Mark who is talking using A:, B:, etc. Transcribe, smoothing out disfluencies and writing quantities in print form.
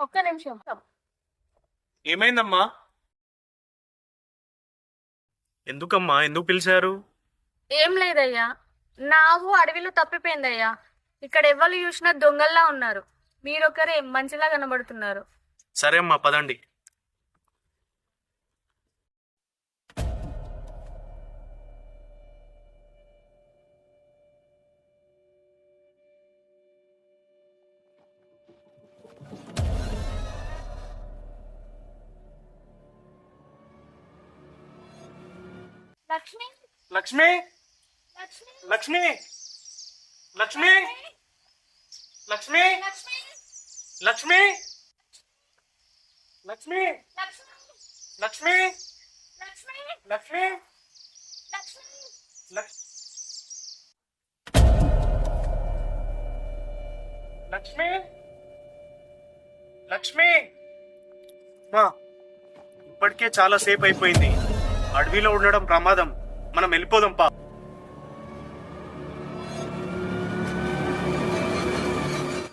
A: ఒక్క నిమిషం.
B: ఏమైందమ్మా? ఎందుకమ్మా, ఎందుకు పిలిచారు?
A: ఏం లేదయ్యా, నావు అడవిలో తప్పిపోయిందయ్యా. ఇక్కడ ఎవరు చూసినా దొంగల్లా ఉన్నారు. మీరొకరే మంచిలా కనబడుతున్నారు.
B: సరే అమ్మా, పదండి.
A: లక్ష్మి,
B: లక్ష్మి,
A: లక్ష్మి,
B: లక్ష్మి, లక్ష్మి, లక్ష్మి,
A: లక్ష్మి,
B: లక్ష్మి, లక్ష్మి,
A: లక్ష్మి,
B: లక్ష్మి,
A: లక్ష్మి,
B: లక్ష్మి,
A: లక్ష్మి.
B: లక్ష్మి, లక్ష్మి. మా, ఇప్పటికే చాలా సేపు అయిపోయింది. అడవిలో ఉండడం ప్రమాదం. మనం వెళ్ళిపోదాం పా.